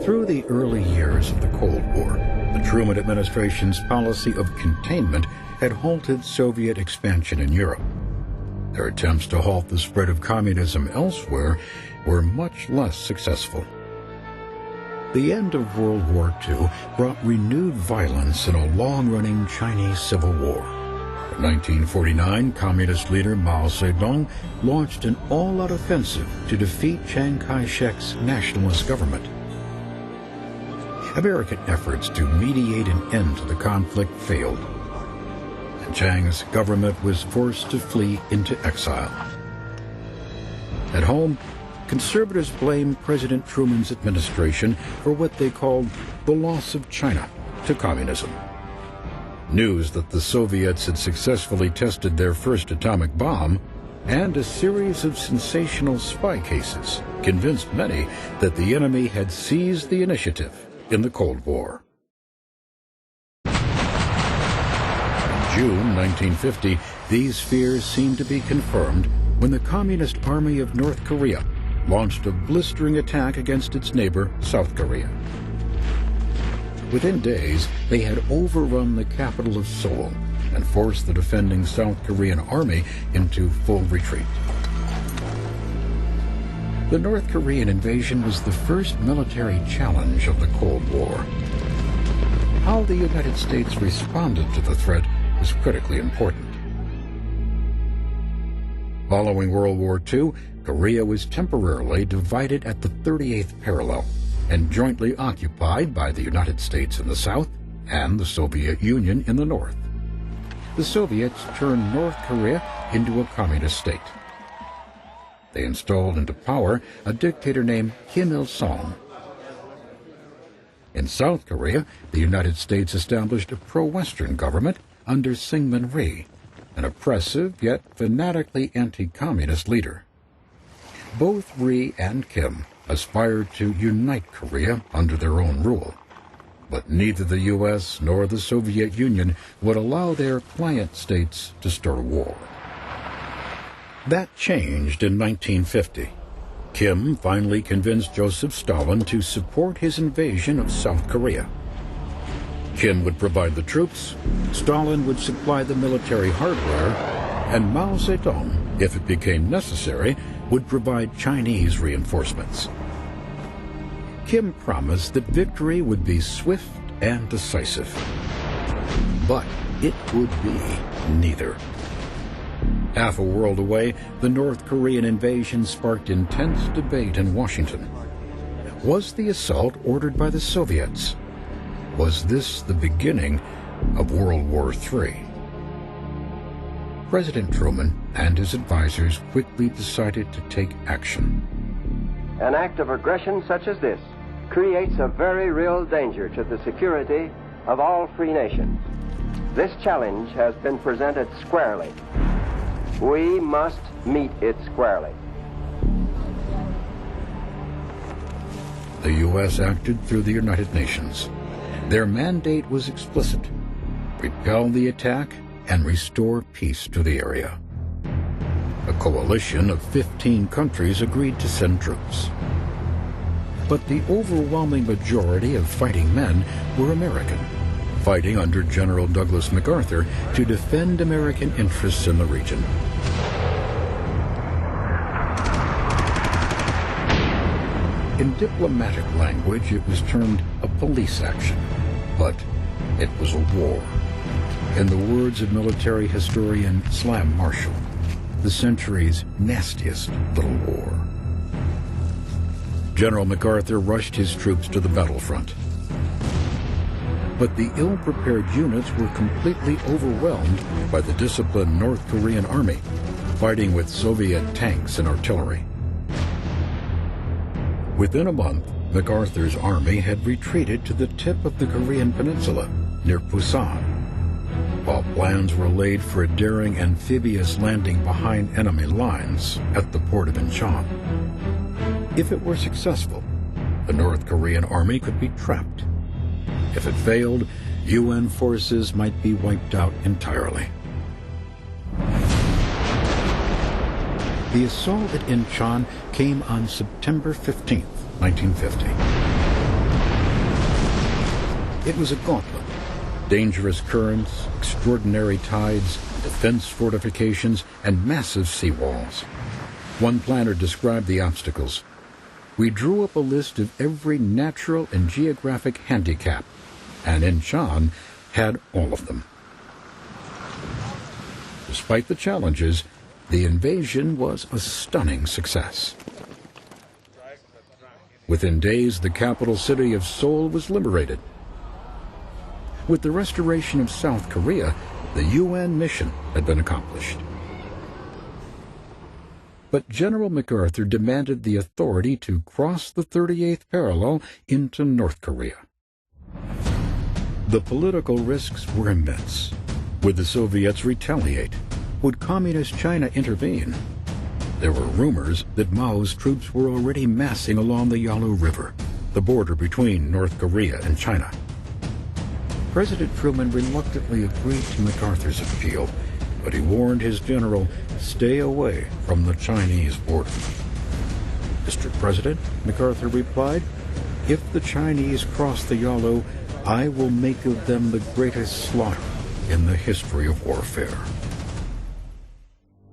Through the early years of the Cold War, the Truman administration's policy of containment had halted Soviet expansion in Europe. Their attempts to halt the spread of communism elsewhere were much less successful. The end of World War II brought renewed violence in a long-running Chinese Civil War. In 1949, Communist leader Mao Zedong launched an all-out offensive to defeat Chiang Kai-shek's nationalist government. American efforts to mediate an end to the conflict failed, and Chiang's government was forced to flee into exile. At home, conservatives blamed President Truman's administration for what they called the loss of China to communism. News that the Soviets had successfully tested their first atomic bomb and a series of sensational spy cases convinced many that the enemy had seized the initiative in the Cold War. In June 1950, these fears seemed to be confirmed when the Communist Army of North Korea launched a blistering attack against its neighbor, South Korea. Within days, they had overrun the capital of Seoul and forced the defending South Korean army into full retreat. The North Korean invasion was the first military challenge of the Cold War. How the United States responded to the threat was critically important. Following World War II, Korea was temporarily divided at the 38th parallel and jointly occupied by the United States in the south and the Soviet Union in the north. The Soviets turned North Korea into a communist state. They installed into power a dictator named Kim Il-sung. In South Korea, the United States established a pro-Western government under Syngman Rhee, an oppressive yet fanatically anti-communist leader. Both Rhee and Kim aspired to unite Korea under their own rule, but neither the U.S. nor the Soviet Union would allow their client states to start a war. That changed in 1950. Kim finally convinced Joseph Stalin to support his invasion of South Korea. Kim would provide the troops, Stalin would supply the military hardware, and Mao Zedong, if it became necessary, would provide Chinese reinforcements. Kim promised that victory would be swift and decisive. But it would be neither. Half a world away, the North Korean invasion sparked intense debate in Washington. Was the assault ordered by the Soviets? Was this the beginning of World War III? President Truman and his advisors quickly decided to take action. An act of aggression such as this creates a very real danger to the security of all free nations. This challenge has been presented squarely. We must meet it squarely. The U.S. acted through the United Nations. Their mandate was explicit: repel the attack and restore peace to the area. A coalition of 15 countries agreed to send troops. But the overwhelming majority of fighting men were American, fighting under General Douglas MacArthur to defend American interests in the region. In diplomatic language, it was termed a police action, but it was a war. In the words of military historian Slam Marshall, the century's nastiest little war. General MacArthur rushed his troops to the battlefront. But the ill-prepared units were completely overwhelmed by the disciplined North Korean army, fighting with Soviet tanks and artillery. Within a month, MacArthur's army had retreated to the tip of the Korean peninsula, near Busan, while plans were laid for a daring amphibious landing behind enemy lines at the port of Incheon. If it were successful, the North Korean army could be trapped. If it failed, UN forces might be wiped out entirely. The assault at Incheon came on September 15, 1950. It was a gauntlet. Dangerous currents, extraordinary tides, defense fortifications, and massive seawalls. One planner described the obstacles. We drew up a list of every natural and geographic handicap, and Incheon had all of them. Despite the challenges, the invasion was a stunning success. Within days, the capital city of Seoul was liberated. With the restoration of South Korea, the UN mission had been accomplished. But General MacArthur demanded the authority to cross the 38th parallel into North Korea. The political risks were immense. Would the Soviets retaliate? Would Communist China intervene? There were rumors that Mao's troops were already massing along the Yalu River, the border between North Korea and China. President Truman reluctantly agreed to MacArthur's appeal, but he warned his general, stay away from the Chinese border. Mr. President, MacArthur replied, if the Chinese cross the Yalu, I will make of them the greatest slaughter in the history of warfare.